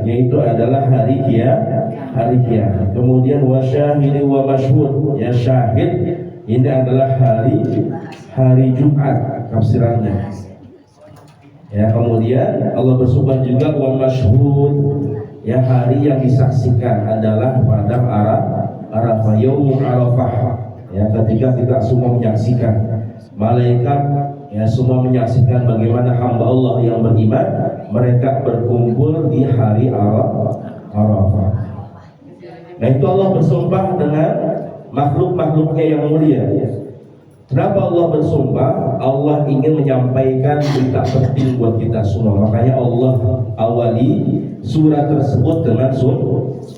yaitu adalah hari kiamat. Kemudian wasyahid wa masyhud, ya syahid ini adalah hari Jumat tafsirannya. Ya, kemudian Allah bersumpah juga wa masyhud, ya hari yang disaksikan adalah pada Arafah, yaumul Arafah. Ya, ketika kita semua menyaksikan, malaikat ya semua menyaksikan bagaimana hamba Allah yang beriman mereka berkumpul di hari Arafah. Nah, itu Allah bersumpah dengan makhluk-makhluknya yang mulia. Kenapa Allah bersumpah? Allah ingin menyampaikan berita penting buat kita semua. Makanya Allah awali surat tersebut dengan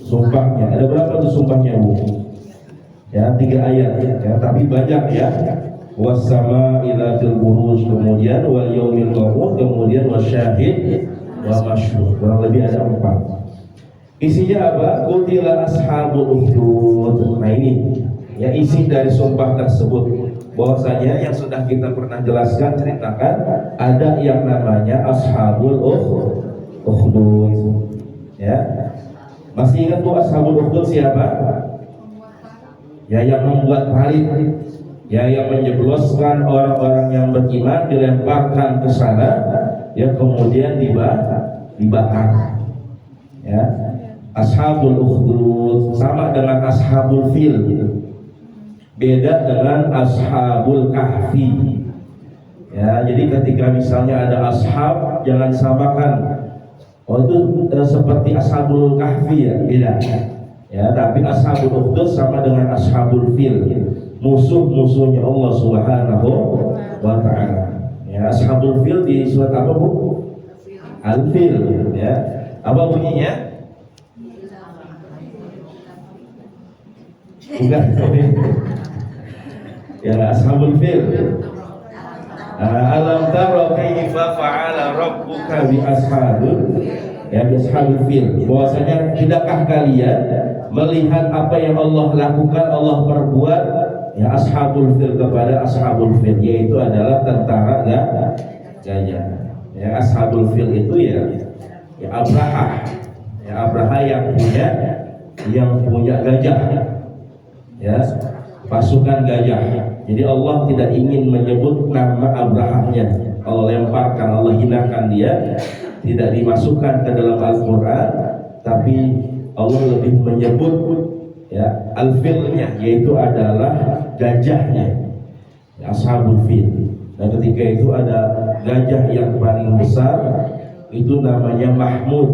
sumpahnya. Ada berapa tuh sumpahnya, Bu? Ya, 3 ayat ya, tapi banyak ya. Wassama ilatil buruj, kemudian wal yaumil maw'ud, kemudian wasyahid wa masyhud. Kurang lebih ada 4. Isinya apa? Qutila ashabul ukhdud. Nah, ini ya isi dari sumpah tersebut. Bahwasanya yang sudah kita pernah jelaskan, ceritakan, ada yang namanya ashabul ukhdud. Ya. Masih ingat tuh ashabul ukhdud siapa? Ya, yang membuat parit, ya, yang menjebloskan orang-orang yang beriman, dilemparkan ke sana, ya, kemudian dibakar. Ya, ashabul ukhdud sama dengan ashabul fil, beda dengan ashabul kahfi. Ya, jadi ketika misalnya ada ashab, jangan samakan, oh itu seperti ashabul kahfi, ya, beda. Ya, tapi ashabul ukhdud sama dengan ashabul fil, musuh-musuhnya Allah Subhanahu wa ta'ala. Ya, ashabul fil di surat apa, Bu? Al-Fil, ya. Apa bunyinya? Bukan. Ya, ashabul fil. Alam tara kaifa fa'ala rabbuka bi ashabil fil. Bahwasanya tidakkah kalian melihat apa yang Allah lakukan, Allah perbuat, ya, ashabul fil kepada ashabul fil, yaitu adalah tentara gajah. Ya, ashabul fil itu ya Abraha. Ya, Abraha yang punya gajah. Ya, pasukan gajah. Jadi Allah tidak ingin menyebut nama Abrahanya. Allah lemparkan, Allah hinakan dia, tidak dimasukkan ke dalam Al-Qur'an, tapi Allah lebih menyebut ya al-filnya, yaitu adalah gajahnya, ya, ashabul fil. Dan ketika itu ada gajah yang paling besar, itu namanya Mahmud.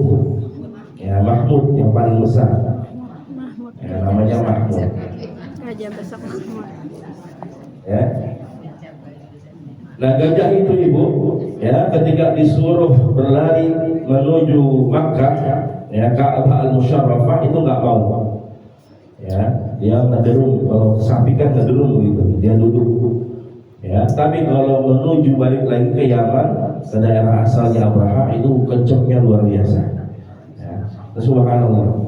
Ya, Mahmud yang paling besar. Ya, namanya Mahmud. Gajah besar Mahmud. Ya. Nah, gajah itu, Ibu, ya, ketika disuruh berlari menuju Makkah, ya, Ka'bah al-Musyarrafah, itu nggak mau. Ya, dia ngederung. Kalau sapi kan ngederung begitu, dia duduk. Ya, tapi kalau menuju balik lagi ke Yaman, ke daerah asalnya Abraha, itu kencengnya luar biasa. Ya, subhanallah.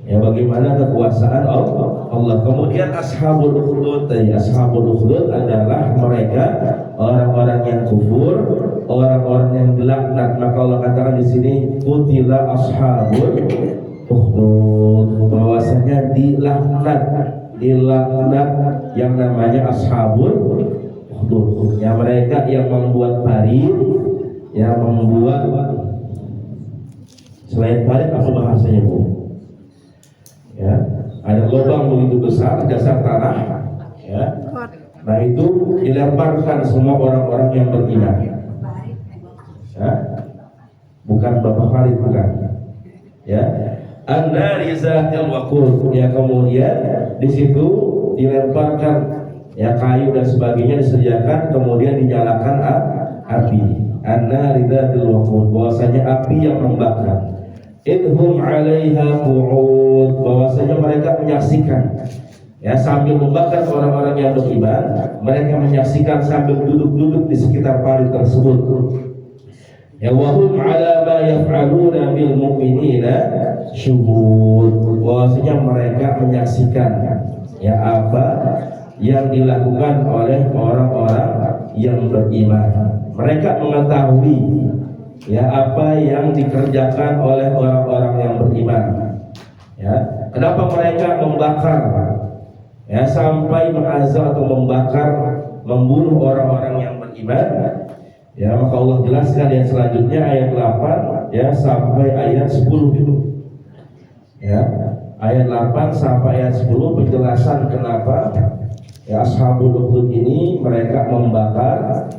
Ya, bagaimana kekuasaan Allah. Kemudian ashabul ukhdud, ashabul ukhdud adalah mereka orang-orang yang kufur, orang-orang yang dilaknat. Maka Allah katakan di sini qutila ashabul ukhdud, bahwasanya dilaknat yang namanya ashabul ukhdud. Ya, mereka yang membuat parit, yang membuat, selain parit apa bahasanya, Bu? Ya, ada lubang begitu besar dasar tanah, ya. Nah, itu dilemparkan semua orang-orang yang beriman. Ya, bukan Bapak Farid, bukan. Ya, an-nari zatil waqud. Ya, kemudian di situ dilemparkan ya kayu dan sebagainya disediakan, kemudian dinyalakan api. An-nari zatil waqud, bahwasanya api yang membakar. Idhum 'alaiha qu'ud, bahwasanya mereka menyaksikan, ya, sambil membakar orang-orang yang beriman, mereka menyaksikan sambil duduk-duduk di sekitar parit tersebut. Ya, wa hum 'ala ma yaf'aluna bil mu'minina syuhud, bahwasanya mereka menyaksikan ya apa yang dilakukan oleh orang-orang yang beriman. Mereka mengetahui ya apa yang dikerjakan oleh orang-orang yang beriman. Ya, kenapa mereka membakar, ya sampai mengazab atau membakar, membunuh orang-orang yang beriman? Ya, maka Allah jelaskan yang selanjutnya ayat 8 ya sampai ayat 10 itu. Ya, ayat 8 sampai ayat 10 penjelasan kenapa ya Ashabul Ukhdud ini mereka membakar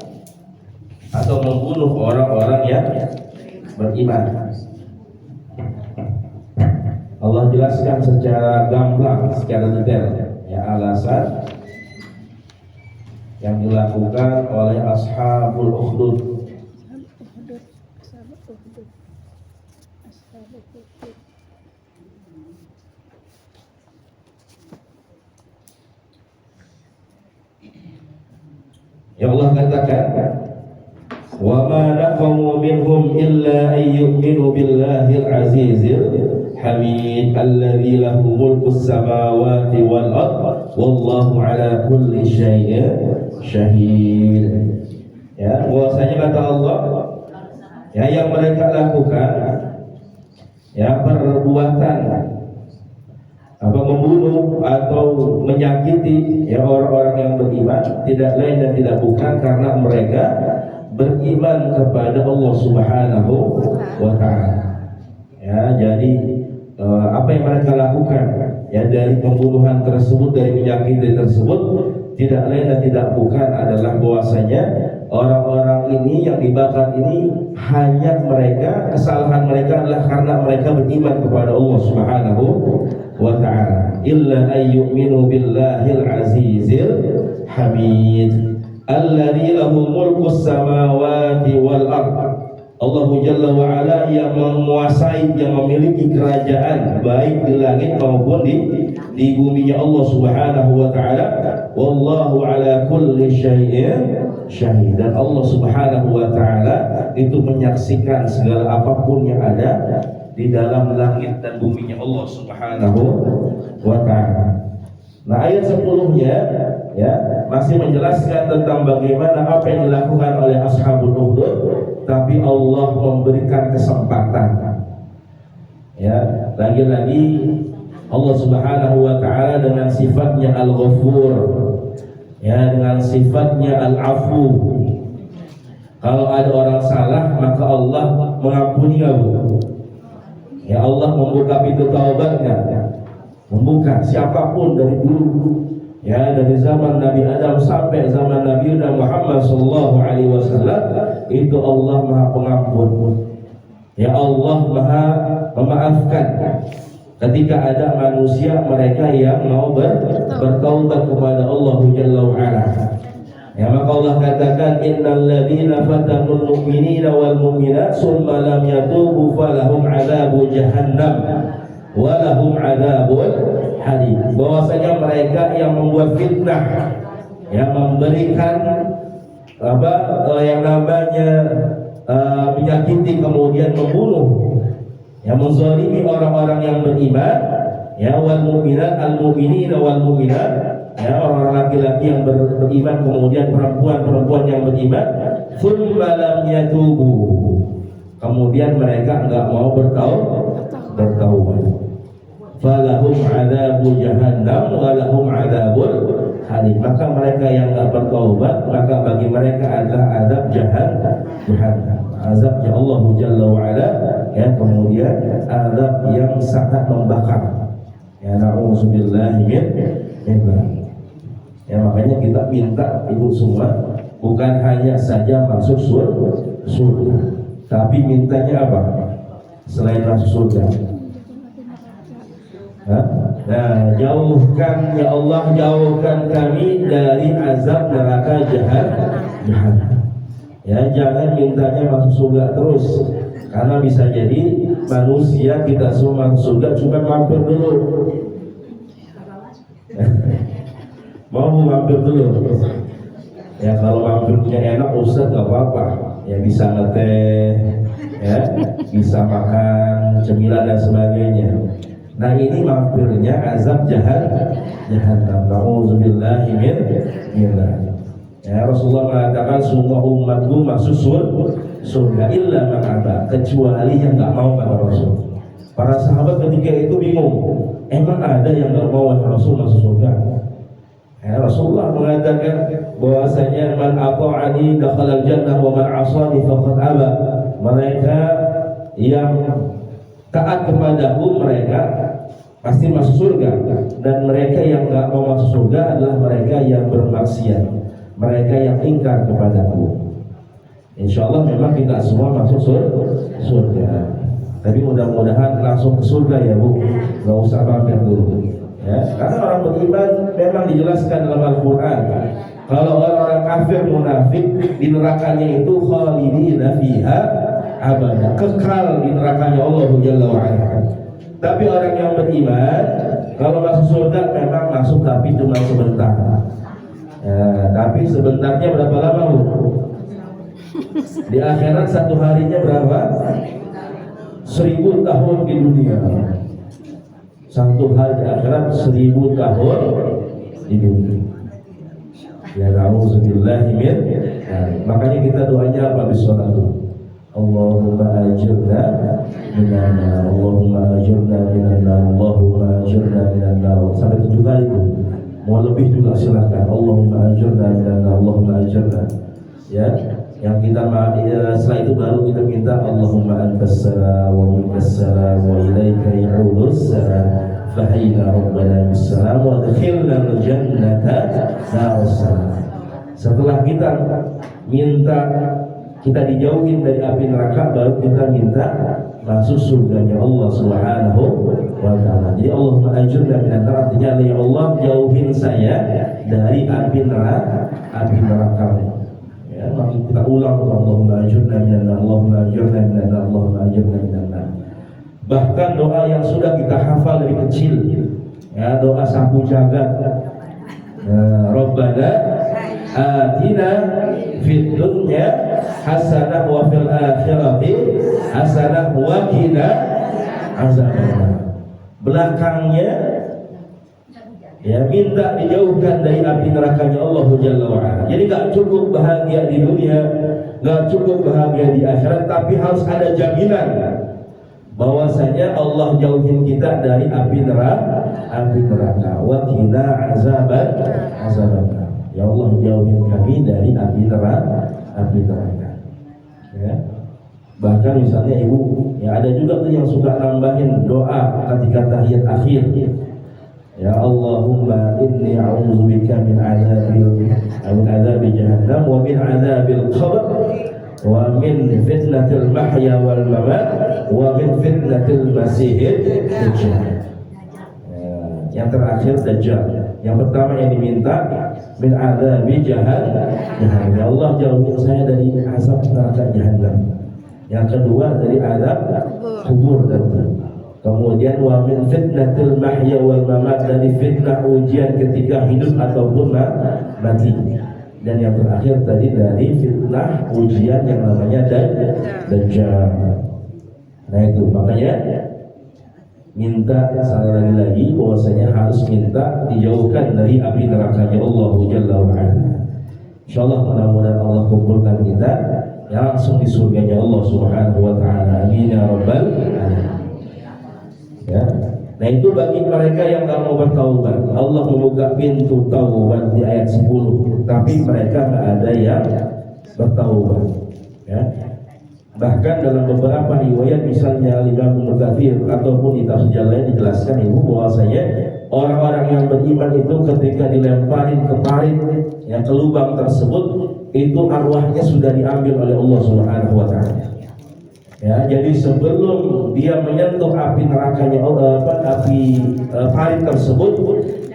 atau membunuh orang-orang yang beriman. Allah jelaskan secara gamblang, secara detail ya alasan yang dilakukan oleh Ashabul Ukhdud. Ya Allah katakan, wa ma naqamu minhum illa an yu'minu billahil azizil hamid alladzi lahu mulkus samawati wal ard wallahu ala kulli syai'in syahid. Ya, bahwasanya kata Allah, ya yang mereka lakukan ya perbuatan apa membunuh atau menyakiti ya orang-orang yang beriman tidak lain dan tidak bukan karena mereka beriman kepada Allah Subhanahu wa taala. Ya, jadi apa yang mereka lakukan ya dari pembunuhan tersebut, dari menyakiti tersebut tidak lain dan tidak bukan adalah bahwasanya orang-orang ini yang dibakar ini hanya mereka, kesalahan mereka adalah karena mereka beriman kepada Allah Subhanahu wa ta'ala. Illa ayyuminu billahil azizil hamid alladzi lahu mulkus samawati wal ard. Allah Jalla wa Ala yang menguasai, yang memiliki kerajaan baik di langit maupun di buminya Allah Subhanahu wa ta'ala. Wallahu ala kulli syai'in syahid. Dan Allah Subhanahu wa ta'ala itu menyaksikan segala apapun yang ada di dalam langit dan buminya Allah Subhanahu wa ta'ala. Nah, ayat 10-nya ya masih menjelaskan tentang bagaimana apa yang dilakukan oleh Ashabul Ukhdud, tapi Allah memberikan kesempatan. Ya, lagi-lagi Allah Subhanahu wa ta'ala dengan sifatnya Al-Ghafur, ya dengan sifatnya Al-Afu. Kalau ada orang salah maka Allah mengampuni kamu. Ya Allah membuka pintu taubatnya, membuka siapapun dari dulu, ya dari zaman Nabi Adam sampai zaman Nabi Muhammad sallallahu alaihi wasallam, itu Allah Maha Pengampun. Ya Allah Maha Memaafkan. Ketika ada manusia mereka yang mau bertaubat kepada Allah Jalla wa Ala. Ya, maka Allah katakan innal ladzina fatanul mu'minina wal mu'minat tsumma lam yatubu falahum adzabu jahannam wa lahum adzabul hadid. Bahwasanya mereka yang membuat fitnah, yang memberikan yang namanya menyakiti kemudian membunuh, yang menzalimi orang-orang yang beriman, ya wal mu'minat al mu'minina wal mu'minat, ya orang laki-laki yang beriman kemudian perempuan-perempuan yang beriman, tsumma lam yatubu, kemudian mereka enggak mau bertaubat, falahum adzabul jahannam wa lahum adzabul hadid. Maka mereka yang enggak bertaubat, maka bagi mereka adalah azab jahannam, azabnya Allah Jalla wa Ala, ya kemudian azab yang sangat membakar. Ya na'udzubillahi min. Ya makanya kita minta ibu semua bukan hanya saja masuk surga, tapi mintanya apa? Selain masuk surga. Nah, jauhkan ya Allah, jauhkan kami dari azab neraka jahanam. Ya jangan mintanya masuk surga terus, karena bisa jadi manusia kita semua masuk surga cuma mampir dulu. Mau mampir dulu. Ya kalau mampirnya enak Ustaz gak apa-apa. Ya bisa ngeteh, ya bisa makan cemilan dan sebagainya. Nah ini mampirnya azab jahannam. Na'udzubillahi min. Ya Rasulullah mengatakan semua umatku masuk surga illa man aba, kecuali yang nggak mau kata Rasul. Para sahabat ketika itu bingung, emang ada yang nggak mau Rasul masuk surga? Rasulullah mengatakan bahwasanya man ata'ani dakhala al-jannah wa man 'asani faqad aba. Mereka yang taat kepadaku mereka pasti masuk surga, dan mereka yang nggak mau masuk surga adalah mereka yang bermaksiat, mereka yang ingkar kepadaku. Insya Allah memang kita semua masuk surga, tapi mudah-mudahan langsung ke surga ya Bu, nggak usah mampir dulu. Ya, karena orang beriman memang dijelaskan dalam Al-Quran, kalau orang-orang kafir munafik di nerakanya itu khalidina fiha abada, kekal di nerakanya Allah Jalla wa'ala. Tapi orang yang beriman kalau masuk surga memang masuk tapi cuma sebentar. Tapi sebentarnya berapa lama Bu? Di akhirat satu harinya berapa? 1000 tahun di dunia. Satu hari di akhirat 1000 tahun di dunia. Ya na'udzubillahi min. Makanya kita doanya apa di sholat itu? Allahumma ajirna minan nar, Allahumma ajirna minan nar, Allahumma ajirna minan nar. Sampai 7 kali itu. Mau lebih juga silakan. Allahumma ajirna minan nar, Allahumma ajirna. Ya, yang kita setelah itu baru kita minta Allahumma antas salam wa minkas salam wa ilaika ya'udus salam fahina rabbana bissalam wa adkhilna al-jannata darus salam. Setelah kita minta kita dijauhin dari api neraka, baru kita minta masuk surganya Allah Subhanahu wa ta'ala. Jadi Allahumma ajirna minan nar artinya ya Allah jauhin saya dari api neraka. Ya, maka kita ulang Allahumma ajirna minan nar, Allahumma ajirna minan nar, Allahumma ajirna minan nar. Bahkan doa yang sudah kita hafal dari kecil, ya, doa sapu jagat. Rabbana atina fid dunya hasanah wa fil akhirati hasanah wa qina azabannar. Belakangnya ya minta dijauhkan dari api nerakanya Allah Jalla wa'ala. Jadi gak cukup bahagia di dunia, gak cukup bahagia di akhirat, tapi harus ada jaminan bahwasanya Allah jauhin kita dari api neraka. Wa qina azabannar. Ya Allah jauhin kami dari api neraka. Ya. Bahkan misalnya ibu, ya ada juga tuh yang suka nambahin doa ketika tahiyat akhir. Ya Allahumma inni a'udzubika min adzabi jahannam wa min adzabil qabr wa min fitnatil mahya wal mamat wa min fitnatil masiihid dajjal. Yang terakhir dajjal. Yang pertama yang diminta min adzabi jahannam. Ya Allah jauhin saya dari azab neraka jahannam. Yang kedua dari azab kubur nanti. Kemudian wa min fitnatil mahya wal mamat, dari fitnah ujian ketika hidup ataupun mati. Dan yang terakhir tadi dari fitnah ujian yang namanya dajjal. Nah itu makanya minta sekali lagi bahwasanya harus minta dijauhkan dari api nerakanya Allah Jalla wa'ala. Insyaallah mudah-mudahan Allah kumpulkan kita ya langsung di surganya Allah Subhanahu wa ta'ala. Amin ya rabbal alamin. Ya. Nah itu bagi mereka yang tak mau bertaubat, Allah membuka pintu taubat di ayat 10, tapi mereka tak ada yang bertaubat. Ya. Bahkan dalam beberapa riwayat misalnya Imam Ibnu Katsir ataupun di tafsir lain dijelaskan ibu bahwasanya orang-orang yang beriman itu ketika dilemparin ke parit yang ke lubang tersebut itu arwahnya sudah diambil oleh Allah Subhanahu wa ta'ala. Ya, jadi sebelum dia menyentuh api nerakanya parit tersebut,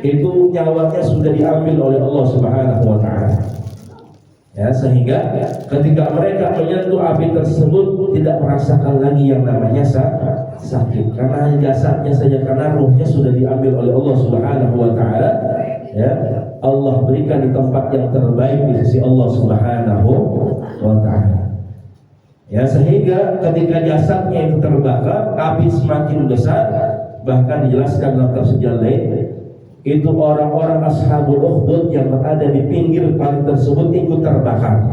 itu nyawanya sudah diambil oleh Allah Subhanahu wa ta'ala. Ya, sehingga ketika mereka menyentuh api tersebut tidak merasakan lagi yang namanya sakit, karena jasadnya saja, karena ruhnya sudah diambil oleh Allah Subhanahu wa ta'ala. Ya, Allah berikan di tempat yang terbaik di sisi Allah Subhanahu wa ta'ala. Ya, sehingga ketika jasadnya itu terbakar, api semakin besar. Bahkan dijelaskan dalam tafsir lain, itu orang-orang ashabul ukhdud yang berada di pinggir parit tersebut ikut terbakar.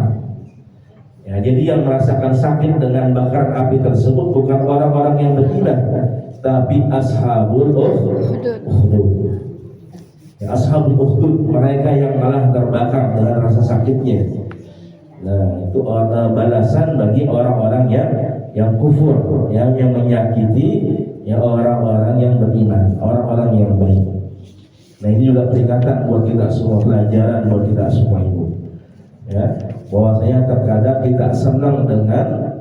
Ya, jadi yang merasakan sakit dengan bakaran api tersebut bukan orang-orang yang beriman, tapi ashabul ukhdud. Ya, ashabul ukhdud, mereka yang malah terbakar dengan rasa sakitnya. Nah, itu balasan bagi orang-orang yang kufur, yang menyakiti ya orang-orang yang beriman, orang-orang yang baik. Nah, ini juga peringatan buat kita semua, pelajaran buat kita semua itu. Ya, bahwasanya terkadang kita senang dengan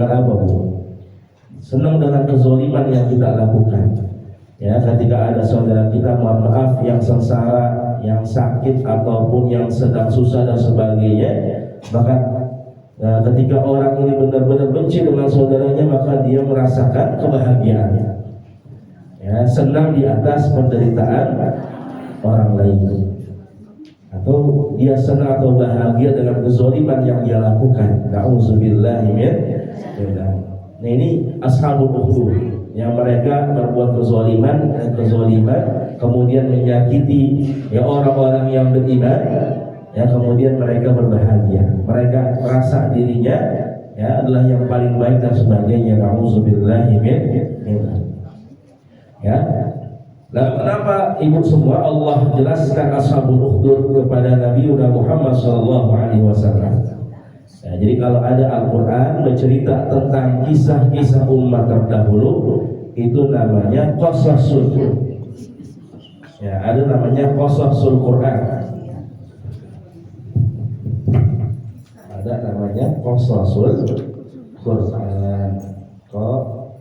apa, Bu? Senang dengan kezaliman yang kita lakukan. Ya, ketika ada saudara kita, mohon maaf, yang sengsara, yang sakit ataupun yang sedang susah dan sebagainya, bahkan ketika orang ini benar-benar benci dengan saudaranya, maka dia merasakan kebahagiaan. Ya, senang di atas penderitaan orang lain. Atau dia senang atau bahagia dengan kezaliman yang dia lakukan. Na'udzubillahi min dzalik. Nah, ini ashabul ukhdud, yang mereka berbuat kezaliman, kemudian menyakiti ya orang-orang yang beriman, ya kemudian mereka berbahagia. Mereka merasa dirinya ya adalah yang paling baik dan sebagainya. Na'udzubillahi min dzalik. Ya. Nah, kenapa ibu semua Allah jelaskan ashabul ukhdud kepada Nabi Muhammad SAW? Ya, jadi kalau ada Al-Quran bercerita tentang kisah-kisah umat terdahulu, itu namanya qasasul. Ya, ada namanya qasasul Quran. Ada namanya qasasul Quran. Qasasul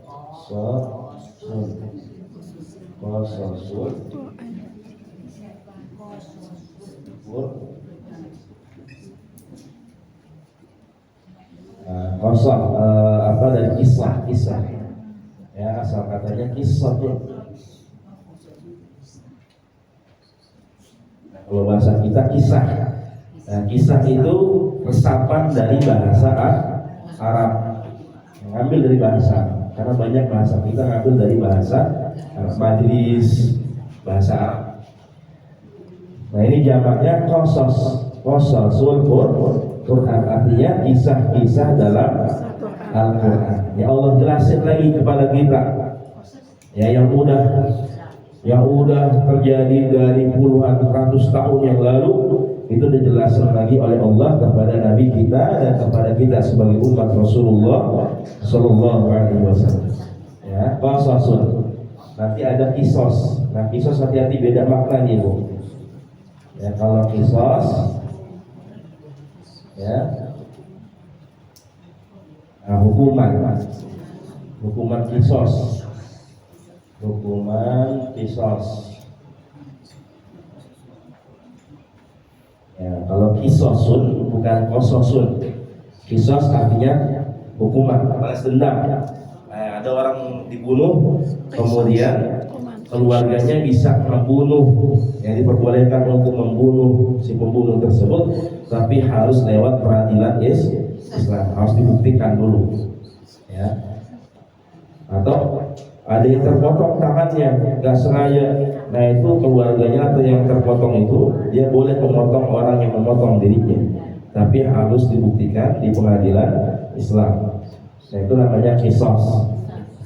Qasas apa dari kisah ya, asal katanya kisah tuh. Nah, kalau bahasa kita kisah. Nah, kisah itu resapan dari bahasa Arab, ngambil dari bahasa, karena banyak bahasa kita ngambil dari bahasa majlis, bahasa Arab. Nah, ini jamaknya qasasul Quran, artinya kisah-kisah dalam Al-Quran. Ya, Allah jelasin lagi kepada kita ya yang udah terjadi dari puluhan ratus tahun yang lalu, itu dijelaskan lagi oleh Allah kepada Nabi kita dan kepada kita sebagai umat Rasulullah Sallallahu Alaihi Wasallam. Ya, qasasul. Nanti ada kisos. Nah, kisos hati-hati, beda makna nih, Bu. Ya, kalau kisos ya, nah, hukuman kisos. Ya, kalau kisosun bukan kososun. Kisos artinya hukuman, balas dendam. Nah, ada orang dibunuh, kemudian keluarganya bisa membunuh, yang diperbolehkan untuk membunuh si pembunuh tersebut, tapi harus lewat peradilan Islam, harus dibuktikan dulu. Ya. Atau ada yang terpotong tangannya, nggak sengaja. Nah, itu keluarganya atau yang terpotong itu, dia boleh memotong orang yang memotong dirinya, tapi harus dibuktikan di pengadilan Islam. Nah, itu namanya kisos.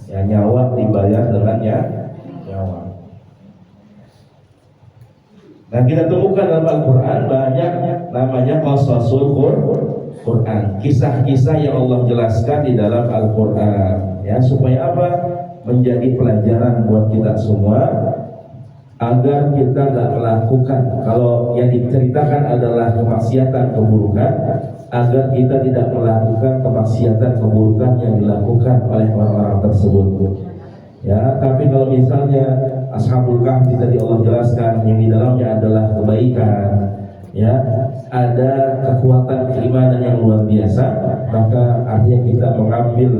Ya, nyawa dibayar dengan nyawa. Nah, kita temukan dalam Al-Quran banyak namanya qasasul Quran, kisah-kisah yang Allah jelaskan di dalam Al-Quran. Ya, supaya apa? Menjadi pelajaran buat kita semua, agar kita nggak melakukan, kalau yang diceritakan adalah kemaksiatan, keburukan, agar kita tidak melakukan kemaksiatan, keburukan yang dilakukan oleh orang-orang tersebut. Ya, tapi kalau misalnya Ashabul Kahfi tadi Allah jelaskan yang di dalamnya adalah kebaikan, ya, ada kekuatan keimanan yang luar biasa, maka artinya kita mengambil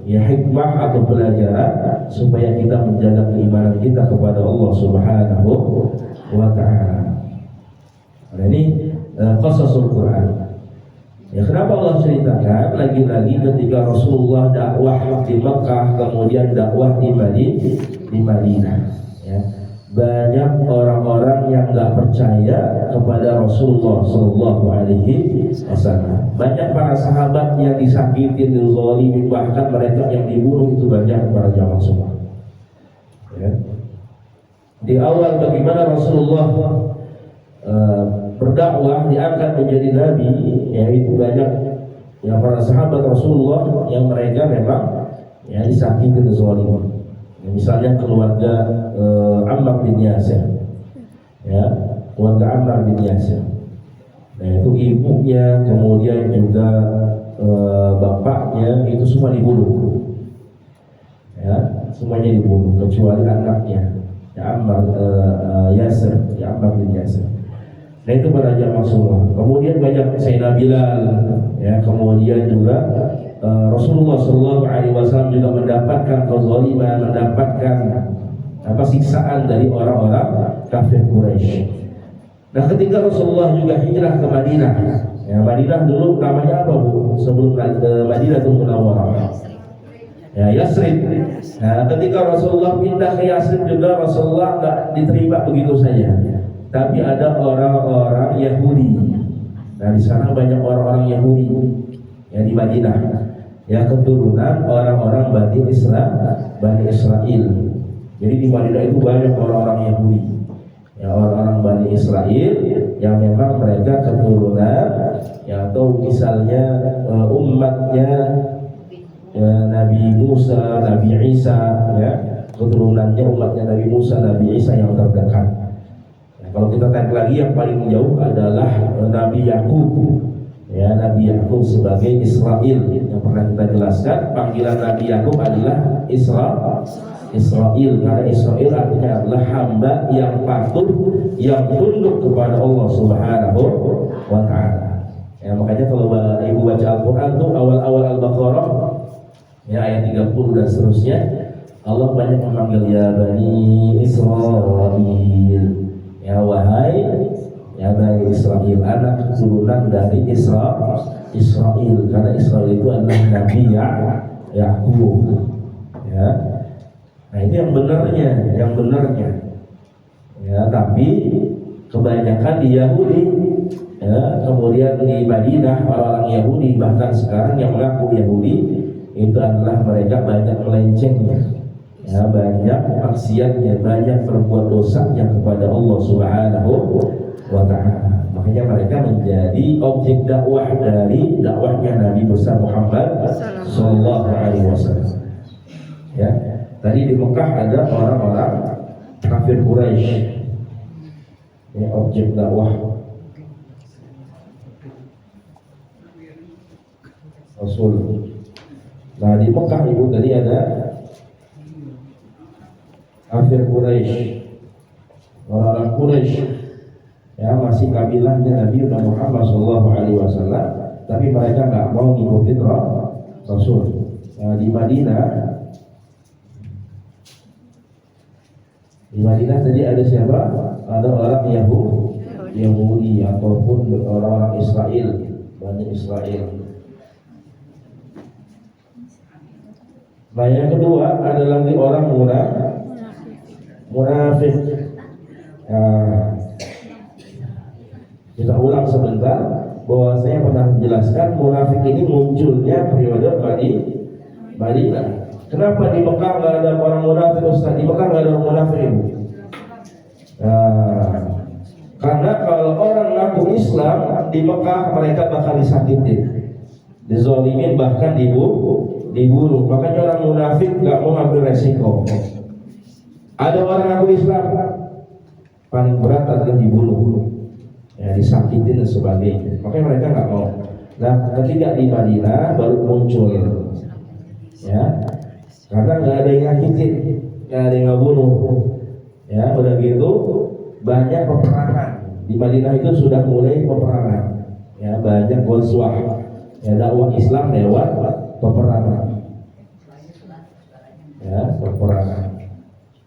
ya hikmah atau pelajaran supaya kita menjaga keimanan kita kepada Allah Subhanahu wa ta'ala. Nah, ini qasasul Quran. Ya, kenapa Allah ceritakan lagi-lagi ketika Rasulullah dakwah di Mekah, kemudian dakwah di Madinah, ya. banyak orang-orang yang nggak percaya kepada Rasulullah Shallallahu Alaihi Wasallam. Banyak para sahabat yang disakitin, dizalimin, bahkan mereka yang dibunuh itu banyak para jamaah semua. Ya. Di awal bagaimana Rasulullah berdakwah diangkat menjadi nabi, yaitu banyak yang para sahabat Rasulullah yang mereka memang ya disakitin, dizalimin. Misalnya keluarga Ammar bin Yasir, ya, keluarga Ammar bin Yasir. Nah itu ibunya, kemudian juga bapaknya itu semua dibunuh, ya, semuanya dibunuh kecuali anaknya, ya Ammar Yasir, ya Ammar bin Yasir. Nah itu para jamaah semua. Kemudian banyak Sayyidina Bilal, ya, kemudian juga Rasulullah Shallallahu Alaihi Wasallam juga mendapatkan kezaliman, mendapatkan siksaan dari orang-orang kafir Quraisy. Nah ketika Rasulullah juga hijrah ke Madinah, ya Madinah dulu namanya apa bu? Sebelum Madinatul Munawwarah, ya Yasrib. Nah ketika Rasulullah pindah ke Yasrib juga Rasulullah nggak diterima begitu saja, tapi ada orang-orang Yahudi. Nah di sana banyak orang-orang Yahudi, ya di Madinah. Ya keturunan orang-orang Bani Israel. Jadi di Madinah itu banyak orang-orang Yahudi, ya orang-orang Bani Israel yang memang mereka keturunan, ya atau misalnya umatnya ya, Nabi Musa, Nabi Isa, ya keturunannya umatnya Nabi Musa, Nabi Isa yang terdekat. Ya, kalau kita tarik lagi yang paling jauh adalah Nabi Yakub. Ya Nabi Yakub sebagai Israel yang pernah kita jelaskan, panggilan Nabi Yakub adalah Israel karena Israel artinya adalah hamba yang patuh, yang tunduk kepada Allah Subhanahu wa Ta'ala. Ya makanya kalau ibu baca Al-Quran tuh awal-awal Al-Baqarah, ya ayat 30 dan seterusnya, Allah banyak memanggil ya Bani Israel, ya wahai ya Bani Israel, anak keturunan dari Israel, karena Israel itu adalah Nabi Yakub. Ya, nah itu yang benarnya. Ya, tapi kebanyakan di Yahudi, ya, kemudian di Madinah orang-orang Yahudi, bahkan sekarang yang mengaku Yahudi itu adalah mereka banyak melencengnya, ya, banyak maksiatnya, banyak berbuat dosanya kepada Allah Subhanahu wa Ta'ala. Makanya mereka menjadi objek dakwah dari dakwahnya Nabi besar Muhammad Sallallahu Alaihi Wasallam. Ya, tadi di Mekah ada orang-orang kafir Quraisy, ya, objek dakwah Rasul. Nah di Mekah itu tadi ada kafir Quraisy, orang-orang Quraisy. Ya masih kabilahnya Nabi Muhammad Sallallahu Alaihi Wasallam, tapi mereka nggak mau ngikutin Rasul. Nah, di Madinah tadi ada siapa? Ada orang Yahudi ataupun orang-orang Israel, Bani Israel. Nah yang kedua ada lagi orang munafik. Kita ulang sebentar bahwa saya pernah menjelaskan munafik ini munculnya periode Madinah. Kenapa di Mekah nggak ada orang munafik Ustaz? Di Mekah nggak ada orang munafik ini. Karena kalau orang ngaku Islam di Mekah mereka bakal disakitin, dizolimin, bahkan dibunuh. Makanya orang munafik nggak mau ngambil resiko. Ada orang ngaku Islam paling berat adalah dibunuh, ya, disakitin dan sebagainya. Makanya mereka nggak mau. Nah, ketika di Madinah baru muncul, ya, karena nggak ada yang nyakitin, nggak ada yang ngebunuh, ya. Udah gitu banyak peperangan di Madinah itu sudah mulai peperangan, ya, banyak ghazwah, ya, dakwah Islam lewat peperangan, ya, peperangan.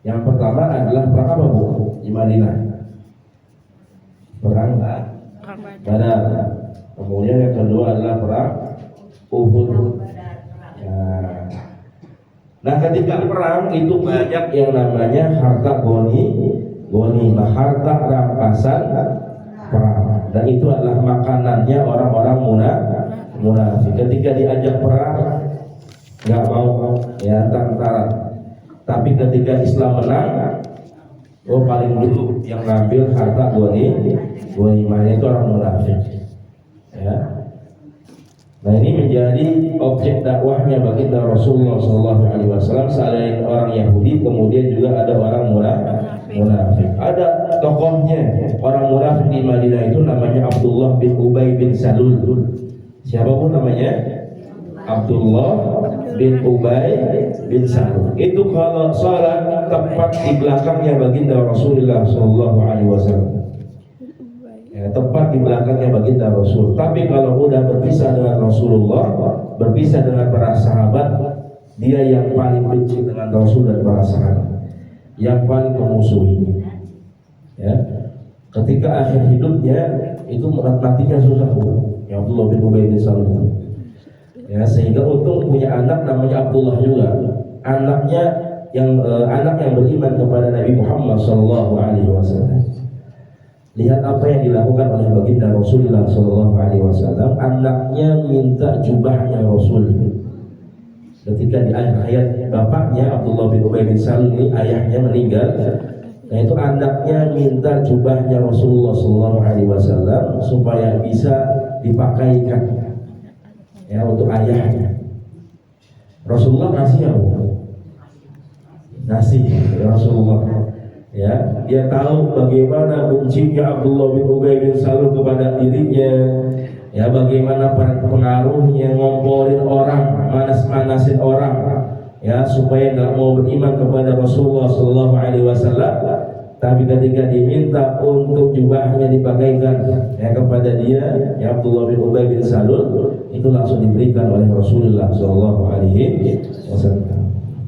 Yang pertama adalah perang apa bu di Madinah? Perang Badar. Kemudian yang kedua adalah perang Uhud. Nah ketika perang itu banyak yang namanya harta ghanimah, harta rampasan perang. Dan itu adalah makanannya orang-orang munafik. Ketika diajak perang nggak mau, ya tentara. Tapi ketika Islam menang, paling dulu yang ngambil harta ghanimah itu orang munafik. Ya. Nah ini menjadi objek dakwahnya baginda Rasulullah SAW. Selain orang Yahudi, kemudian juga ada orang munafik. Ada tokohnya orang munafik di Madinah itu namanya Abdullah bin Ubay bin Salul. Siapapun namanya Abdullah bin Ubay bin Salul. Itu kalau sholat tepat di belakangnya baginda Rasulullah SAW. Ya, tepat di belakangnya baginda Rasul. Tapi kalau udah berpisah dengan Rasulullah, berpisah dengan para sahabat, dia yang paling benci dengan Rasul dan para sahabat, yang paling memusuhi. Ya, ketika akhir hidupnya itu matinya susah, ya Abdullah bin Ubay bin Salul. Ya, sehingga untung punya anak namanya Abdullah juga, anaknya yang anak yang beriman kepada Nabi Muhammad SAW. Lihat apa yang dilakukan oleh baginda Rasulullah SAW. Anaknya minta jubahnya Rasul. Ketika di akhir hayat bapaknya Abdullah bin Ubay bin Salul ini, ayahnya meninggal. Nah itu anaknya minta jubahnya Rasulullah SAW supaya bisa dipakaikan, ya, untuk ayahnya. Rasulullah kasih apa? Nasi ya Rasulullah. Ya, dia tahu bagaimana bencinya Abdullah bin Ubay bin Salul kepada dirinya, ya, bagaimana pengaruhnya ngomporin orang, manas-manasin orang, ya, supaya nggak mau beriman kepada Rasulullah SAW. Tapi ketika diminta untuk jubahnya dipakaikan, ya, kepada dia, ya, Abdullah bin Ubay bin Salul, itu langsung diberikan oleh Rasulullah SAW.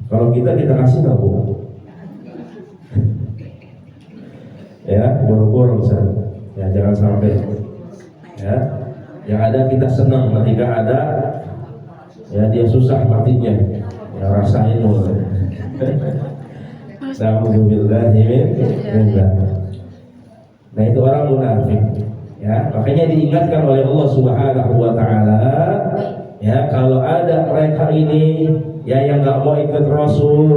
Kalau kita kasih nggak, Bu? Ya, boro-boro Ustaz. Ya, jangan sampai. Ya, yang ada kita senang, ketika ada, ya, dia susah matinya. Ya, rasain loh. Alhamdulillah. Nah itu orang munafik. Ya, makanya diingatkan oleh Allah Subhanahu Wa Taala. Ya, kalau ada mereka ini, ya, yang nggak mau ikut Rasul,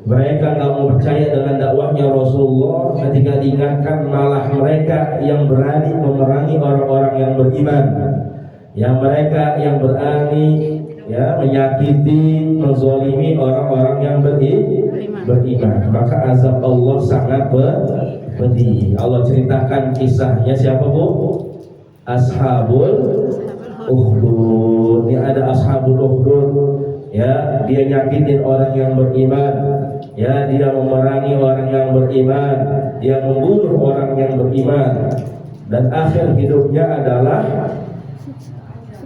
mereka nggak mau percaya dengan dakwahnya Rasulullah, ketika diingatkan malah mereka yang berani memerangi orang-orang yang beriman, yang mereka yang berani, ya, menyakiti, menzalimi orang-orang yang beriman. Maka azab Allah sangat pedih. Allah ceritakan kisahnya siapa, Bu? Ashabul Ukhdud. Ini ada Ashabul Ukhdud. Ya, dia nyakitin orang yang beriman, ya, dia memerangi orang yang beriman, dia membunuh orang yang beriman, dan akhir hidupnya adalah,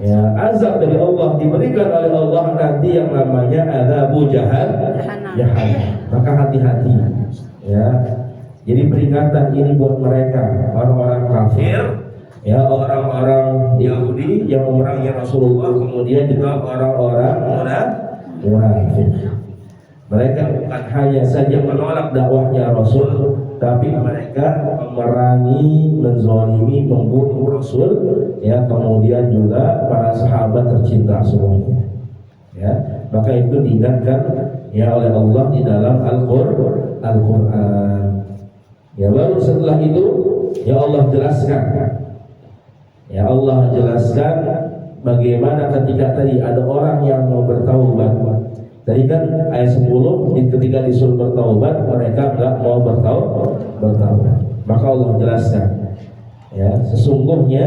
ya, azab dari Allah diberikan oleh Allah nanti yang namanya adzabul jahannam. Maka hati-hati, ya. Jadi peringatan ini buat mereka, orang-orang kafir, ya, orang-orang Yahudi yang memerangi Rasulullah, kemudian juga orang-orang munafik. Mereka bukan hanya saja menolak dakwahnya Rasul, tapi mereka memerangi, menzalimi, membunuh Rasul, ya, kemudian juga para sahabat tercinta semuanya. Ya, maka itu diingatkan, ya, oleh Allah di dalam Al-Quran. Ya, baru setelah itu, ya, Allah jelaskan. Ya, Allah jelaskan bagaimana ketika tadi ada orang yang mau bertaubat. Tadi kan ayat 10, ketika disuruh bertaubat, mereka enggak mau bertaubat. Maka Allah jelaskan, ya, sesungguhnya,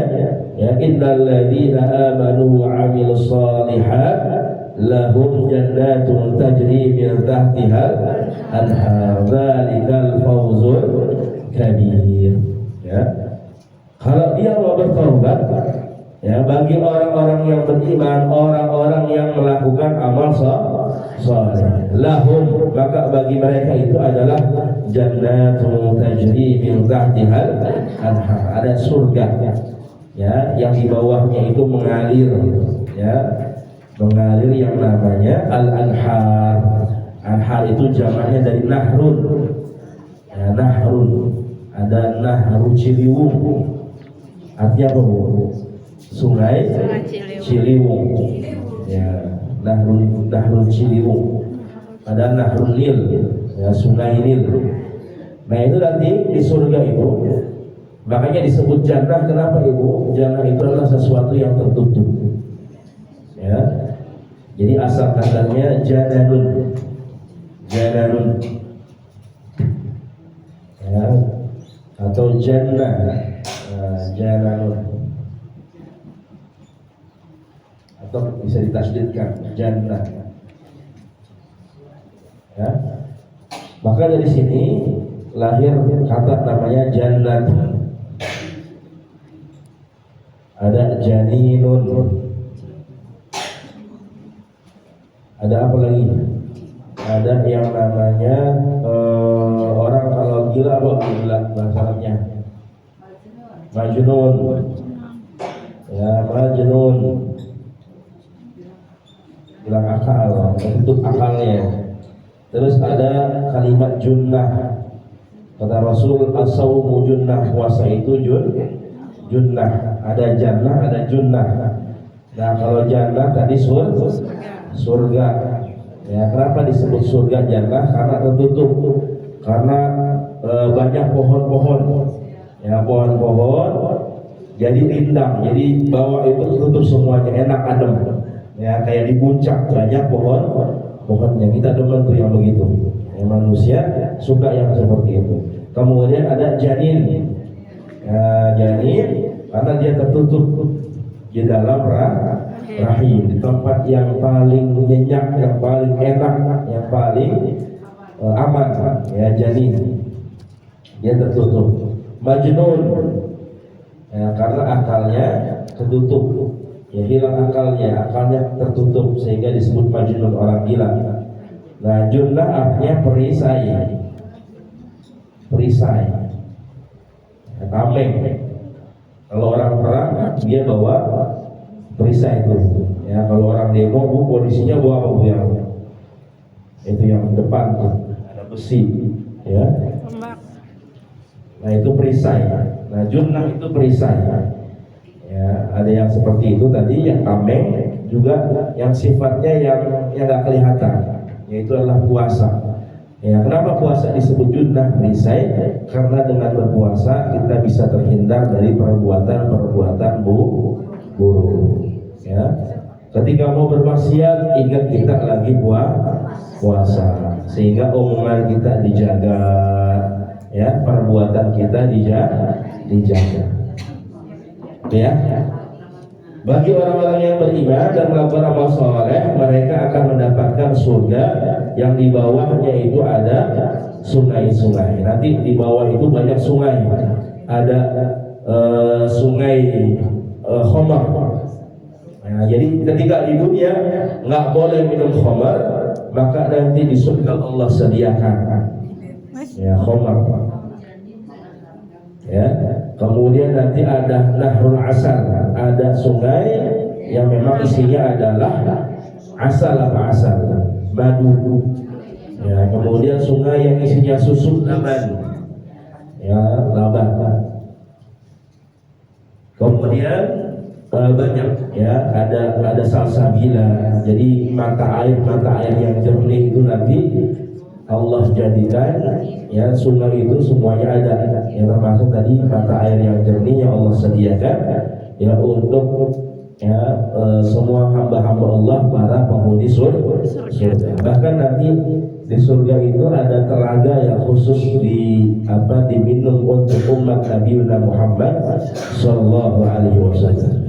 ya, innal ladzina amanu wa 'amilus shalihat lahum jannatun tajri min tahtiha al-anhar dzalikal fawzul kabir. Ya, kalau dia mau bertaubat, ya, bagi orang-orang yang beriman, orang-orang yang melakukan amal saleh, lahum, maka bagi mereka itu adalah jannatun tajri min tahtiha al-anhar, ada surga, ya, yang di bawahnya itu mengalir, ya, mengalir yang namanya al-anhar. Anhar itu jamaknya dari nahrun. Ya, Ya, nahrun, ada nahru Ciliwung. Artinya apa Bu? Sungai Ciliwung. Ya, nahrun Ciliwung. Ada nahrun Nil, ya, sungai Nil. Nah itu nanti di surga itu, makanya disebut jannah. Kenapa Ibu? Jannah itu adalah sesuatu yang tertutup. Ya, jadi asal katanya jananun, jananun. Ya, atau jannah, jananun, atau bisa ditasdidkan jannah. Ya, maka dari sini lahir kata namanya jannat. Ada janinun, ada apa lagi? Ada yang namanya orang kalau gila apa gila bahasa Arabnya? Majnun. Ya, majnun. Hilang akal, tertutup akalnya. Terus ada kalimat junnah. Kata Rasul, as-sawmu junnah, puasa itu junnah. Ada jannah, ada junnah. Nah, kalau jannah tadi surga. Ya, kenapa disebut surga jannah? Karena tertutup. Karena banyak pohon-pohon. Ya, pohon-pohon jadi rindang. Jadi bawah itu tertutup semuanya, enak adem. Ya, kayak di puncak banyak pohonnya. Kita demen tuh yang begitu. Ya, manusia suka yang seperti itu. Kemudian ada janin. Ya, janin karena dia tertutup di dalam rahim, di tempat yang paling nyenyak, yang paling enak, yang paling aman. Ya, janin dia tertutup. Majnun, ya, karena akalnya tertutup. Ya, hilang akalnya tertutup sehingga disebut majnun, orang gila. Nah, junnah artinya perisai, ya, tameng. Kalau orang perang dia bawa perisai itu. Ya, kalau orang demo Bu, polisinya bawa apa Bu? Yang itu yang depan tuh ada besi, ya. Nah itu perisai. Nah junnah itu perisai. Ya, ada yang seperti itu tadi, yang tameng, juga yang sifatnya yang nggak kelihatan, yaitu adalah puasa. Ya, kenapa puasa disebut junnah, perisai? Karena dengan berpuasa kita bisa terhindar dari perbuatan buruk. Ya, ketika mau bermaksiat ingat kita lagi puasa, sehingga omongan kita dijaga, ya, perbuatan kita dijaga. Ya, bagi orang-orang yang beriman dan melakukan amal soleh, mereka akan mendapatkan surga yang di bawahnya itu ada sungai-sungai. Nanti di bawah itu banyak sungai. Ada sungai khamar. Nah, jadi ketika di dunia nggak boleh minum khamar, maka nanti di surga Allah sediakan, ya, khamar. Ya, kemudian nanti ada nahrul asal, ada sungai yang memang isinya adalah asal, madu. Ya, kemudian sungai yang isinya susu, laban. Ya, laban. Kemudian banyak, ya, ada salsabila. Jadi mata air yang jernih itu nanti Allah jadikan, ya, sungai itu semuanya ada, ya, termasuk tadi mata air yang jernih yang Allah sediakan, ya, untuk, ya, semua hamba-hamba Allah, para penghuni surga. Bahkan nanti di surga itu ada telaga yang khusus diminum untuk umat Nabi Muhammad Sallallahu Alaihi Wasallam.